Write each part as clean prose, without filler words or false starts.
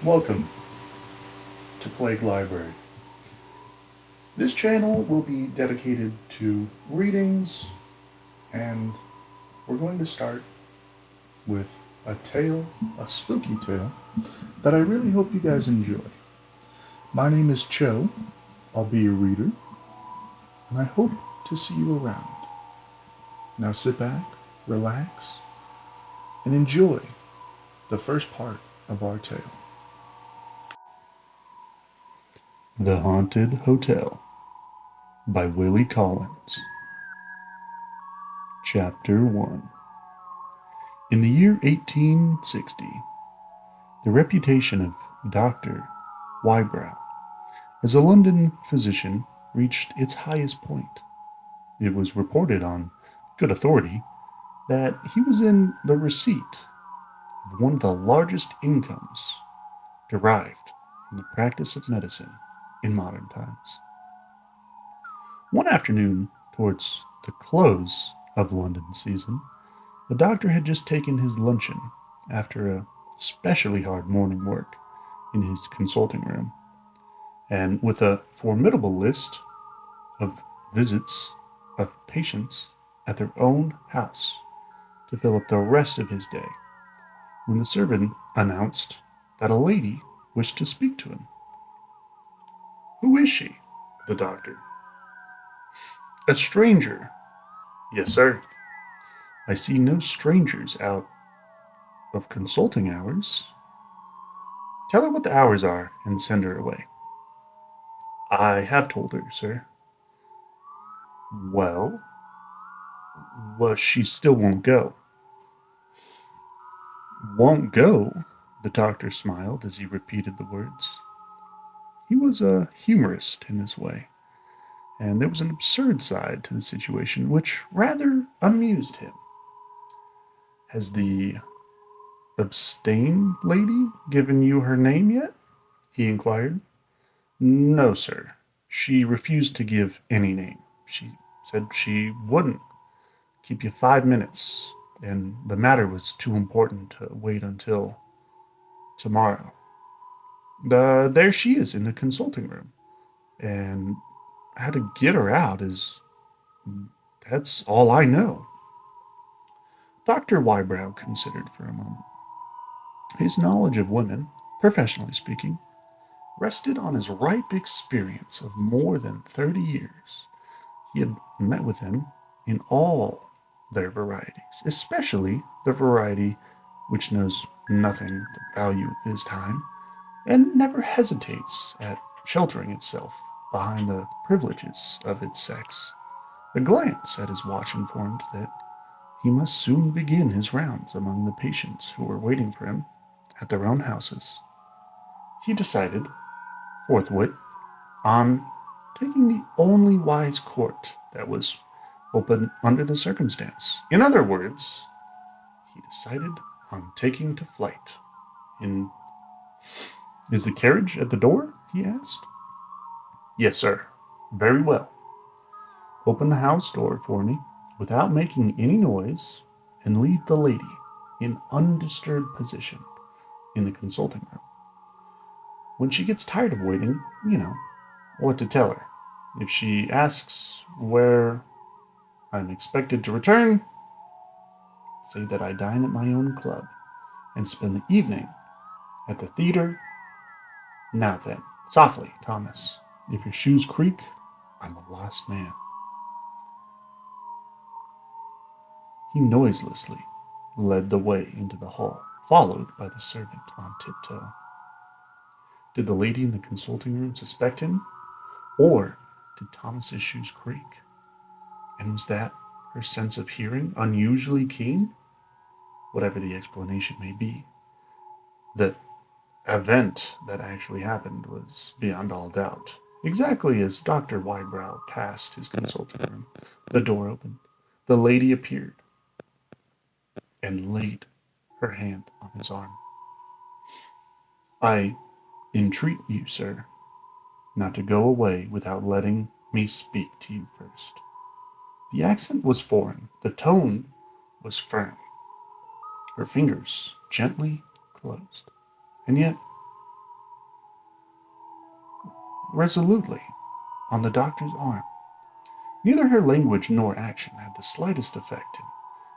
Welcome to Plague Library. This channel will be dedicated to readings, and we're going to start with a spooky tale, that I really hope you guys enjoy. My name is Cho, I'll be your reader, and I hope to see you around. Now sit back, relax, and enjoy the first part of our tale. The Haunted Hotel by Wilkie Collins. Chapter 1. In the year 1860, the reputation of Dr. Wybrow as a London physician reached its highest point. It was reported on good authority that he was in the receipt of one of the largest incomes derived from the practice of medicine in modern times. One afternoon, towards the close of London season, the doctor had just taken his luncheon after a especially hard morning work in his consulting room, and with a formidable list of visits of patients at their own house to fill up the rest of his day, when the servant announced that a lady wished to speak to him. "Who is she?" The doctor. "A stranger." "Yes, sir. I see no strangers out of consulting hours." "Tell her what the hours are and send her away." "I have told her, sir." Well, she still won't go." "Won't go?" The doctor smiled as he repeated the words. He was a humorist in this way, and there was an absurd side to the situation which rather amused him. "Has the abstain lady given you her name yet?" he inquired. "No, sir. She refused to give any name. She said she wouldn't. Keep you 5 minutes, and the matter was too important to wait until tomorrow. There she is in the consulting room, and how to get her out that's all I know." Dr. Wybrow considered for a moment. His knowledge of women, professionally speaking, rested on his ripe experience of more than 30 years. He had met with them in all their varieties, especially the variety which knows nothing the value of his time, and never hesitates at sheltering itself behind the privileges of its sex. A glance at his watch informed that he must soon begin his rounds among the patients who were waiting for him at their own houses. He decided, forthwith, on taking the only wise course that was open under the circumstance. In other words, he decided on taking to flight. "Is the carriage at the door?" he asked. "Yes, sir." "Very well. Open the house door for me without making any noise, and leave the lady in undisturbed position in the consulting room. When she gets tired of waiting, you know what to tell her. If she asks where I'm expected to return, say that I dine at my own club and spend the evening at the theater. Now then, softly, Thomas. If your shoes creak, I'm a lost man." He noiselessly led the way into the hall, followed by the servant on tiptoe. Did the lady in the consulting room suspect him? Or did Thomas's shoes creak? And was that her sense of hearing unusually keen? Whatever the explanation may be, the event that actually happened was beyond all doubt. Exactly as Dr. Wybrow passed his consulting room, the door opened, the lady appeared, and laid her hand on his arm. "I entreat you, sir, not to go away without letting me speak to you first." The accent was foreign, the tone was firm. Her fingers gently closed, and yet resolutely on the doctor's arm. Neither her language nor action had the slightest effect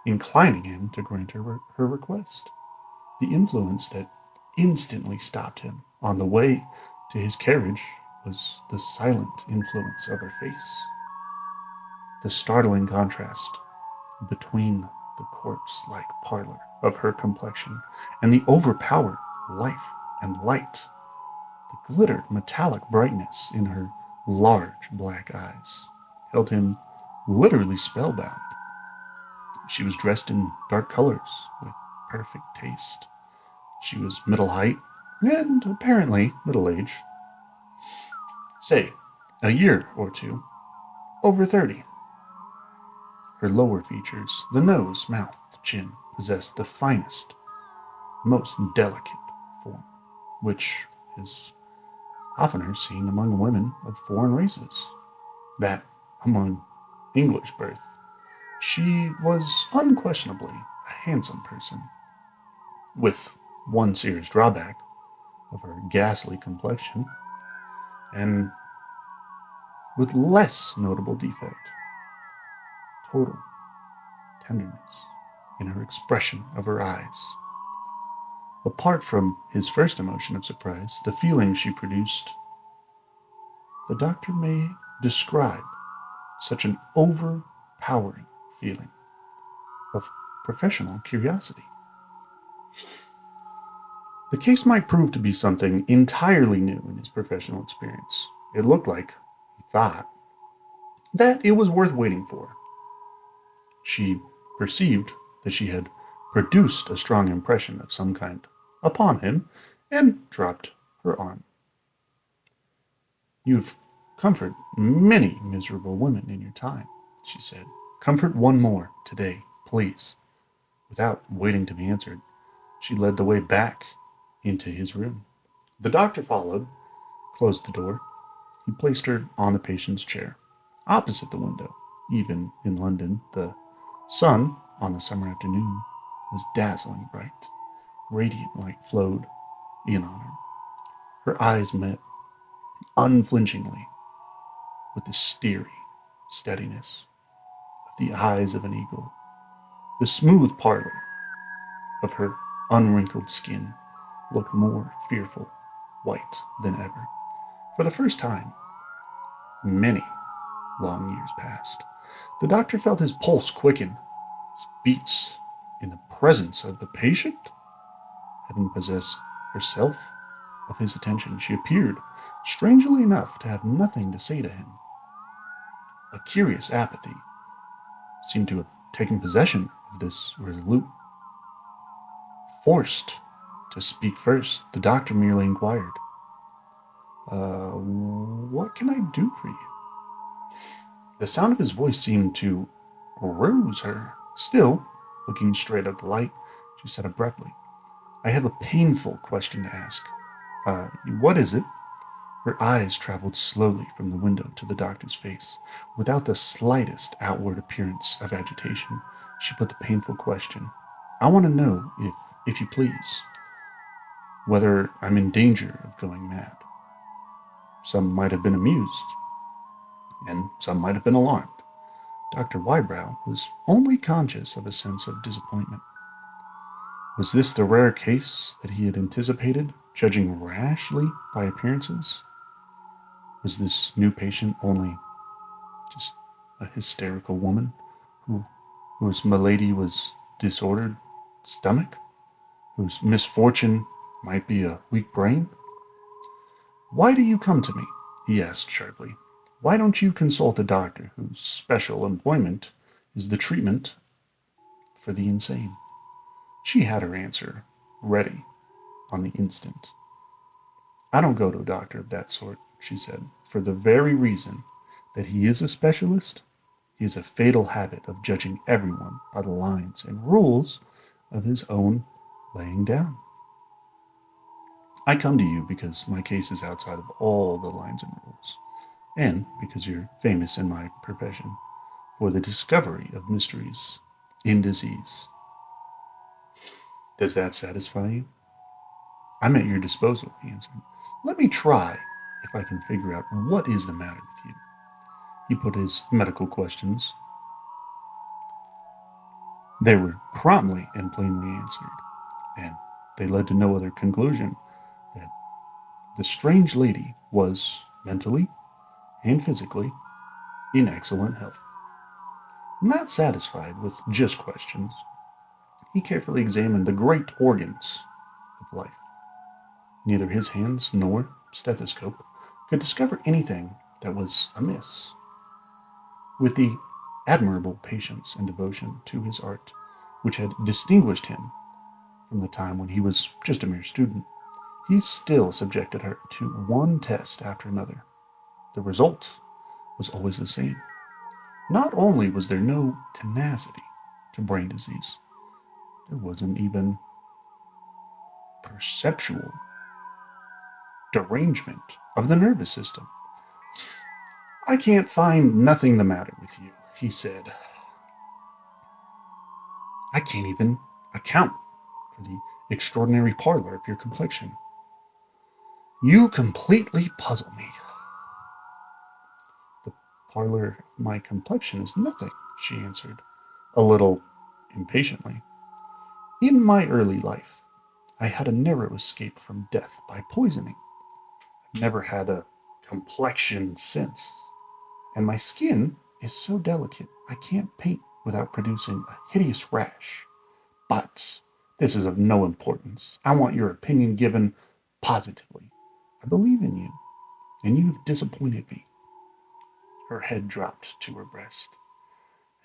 in inclining him to grant her request. The influence that instantly stopped him on the way to his carriage was the silent influence of her face. The startling contrast between the corpse-like pallor of her complexion and the overpowering life and light, the glittered metallic brightness in her large black eyes, held him literally spellbound. She was dressed in dark colors with perfect taste. She was middle height and apparently middle age. Say, a year or two over 30. Her lower features, the nose, mouth, chin, possessed the finest, most delicate form, which is oftener seen among women of foreign races. That among English birth, she was unquestionably a handsome person, with one serious drawback of her ghastly complexion, and with less notable defect, total tenderness in her expression of her eyes. Apart from his first emotion of surprise, the feeling she produced, the doctor may describe such an overpowering feeling of professional curiosity. The case might prove to be something entirely new in his professional experience. It looked like, he thought, that it was worth waiting for. She perceived that she had produced a strong impression of some kind upon him, and dropped her arm. "You've comforted many miserable women in your time," she said. "Comfort one more today, please." Without waiting to be answered, she led the way back into his room. The doctor followed, closed the door. He placed her on the patient's chair, opposite the window. Even in London, the sun, on a summer afternoon, was dazzling bright. Radiant light flowed in on her. Her eyes met unflinchingly with the steely steadiness of the eyes of an eagle. The smooth pallor of her unwrinkled skin looked more fearful white than ever. For the first time, many long years passed. The doctor felt his pulse quicken, his beats in the presence of the patient. Having possessed herself of his attention, she appeared, strangely enough, to have nothing to say to him. A curious apathy seemed to have taken possession of this resolute. Forced to speak first, the doctor merely inquired, "What can I do for you?" The sound of his voice seemed to arouse her. Still, looking straight at the light, she said abruptly, "I have a painful question to ask." What is it?" Her eyes traveled slowly from the window to the doctor's face. Without the slightest outward appearance of agitation, she put the painful question. "I want to know, if you please, whether I'm in danger of going mad." Some might have been amused, and some might have been alarmed. Dr. Wybrow was only conscious of a sense of disappointment. Was this the rare case that he had anticipated, judging rashly by appearances? Was this new patient only just a hysterical woman whose malady was disordered stomach, whose misfortune might be a weak brain? "Why do you come to me?" he asked sharply. "Why don't you consult a doctor whose special employment is the treatment for the insane?" She had her answer ready on the instant. "I don't go to a doctor of that sort," she said, "for the very reason that he is a specialist. He has a fatal habit of judging everyone by the lines and rules of his own laying down. I come to you because my case is outside of all the lines and rules, and because you're famous in my profession for the discovery of mysteries in disease. Does that satisfy you?" "I'm at your disposal," he answered. "Let me try if I can figure out what is the matter with you." He put his medical questions. They were promptly and plainly answered, and they led to no other conclusion that the strange lady was mentally and physically in excellent health. Not satisfied with just questions, he carefully examined the great organs of life. Neither his hands nor stethoscope could discover anything that was amiss. With the admirable patience and devotion to his art which had distinguished him from the time when he was just a mere student, he still subjected her to one test after another. The result was always the same. Not only was there no tenacity to brain disease, there wasn't even perceptual derangement of the nervous system. "I can't find nothing the matter with you," he said. "I can't even account for the extraordinary pallor of your complexion. You completely puzzle me." "The pallor of my complexion is nothing," she answered, a little impatiently. "In my early life, I had a narrow escape from death by poisoning. I've never had a complexion since, and my skin is so delicate I can't paint without producing a hideous rash. But this is of no importance. I want your opinion given positively. I believe in you, and you have disappointed me." Her head dropped to her breast.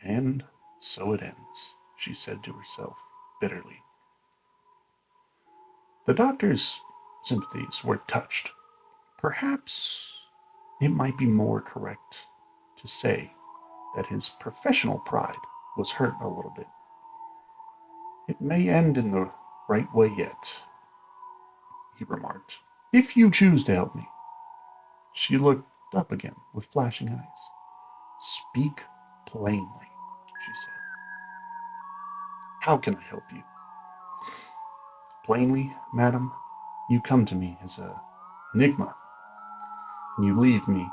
"And so it ends," she said to herself bitterly. The doctor's sympathies were touched. Perhaps it might be more correct to say that his professional pride was hurt a little bit. "It may end in the right way yet," he remarked, "if you choose to help me." She looked up again with flashing eyes. "Speak plainly," she said. "How can I help you?" "Plainly, madam, you come to me as an enigma, and you leave me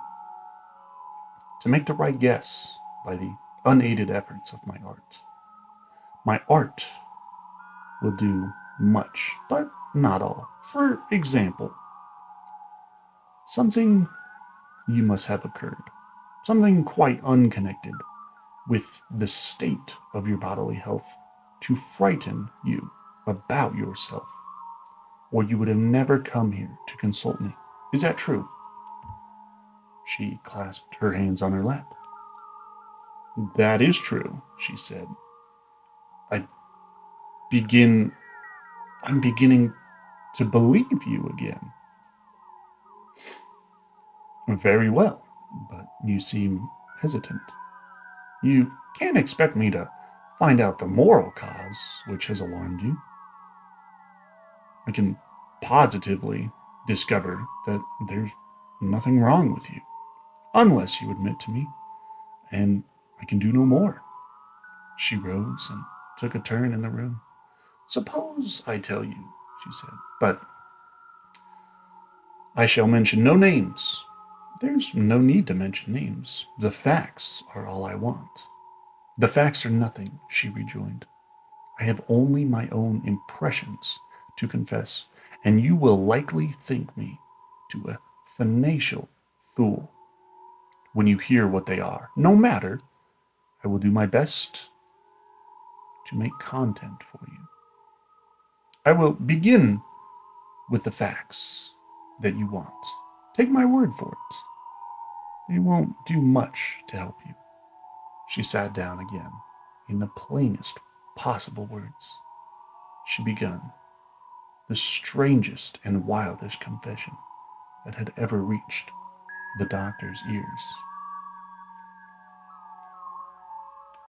to make the right guess by the unaided efforts of my art. My art will do much, but not all. For example, something you must have occurred, something quite unconnected with the state of your bodily health, to frighten you about yourself, or you would have never come here to consult me. Is that true?" She clasped her hands on her lap. "That is true," she said. I begin I'm beginning to believe you again." "Very well, but you seem hesitant. You can't expect me to find out the moral cause which has alarmed you. I can positively discover that there's nothing wrong with you, unless you admit to me, and I can do no more." She rose and took a turn in the room. "Suppose I tell you," she said, "but I shall mention no names." "There's no need to mention names. The facts are all I want." "The facts are nothing," she rejoined. "I have only my own impressions to confess, and you will likely think me to a financial fool when you hear what they are. No matter, I will do my best to make content for you. I will begin with the facts that you want. Take my word for it. They won't do much to help you." She sat down again. In the plainest possible words, she began the strangest and wildest confession that had ever reached the doctor's ears.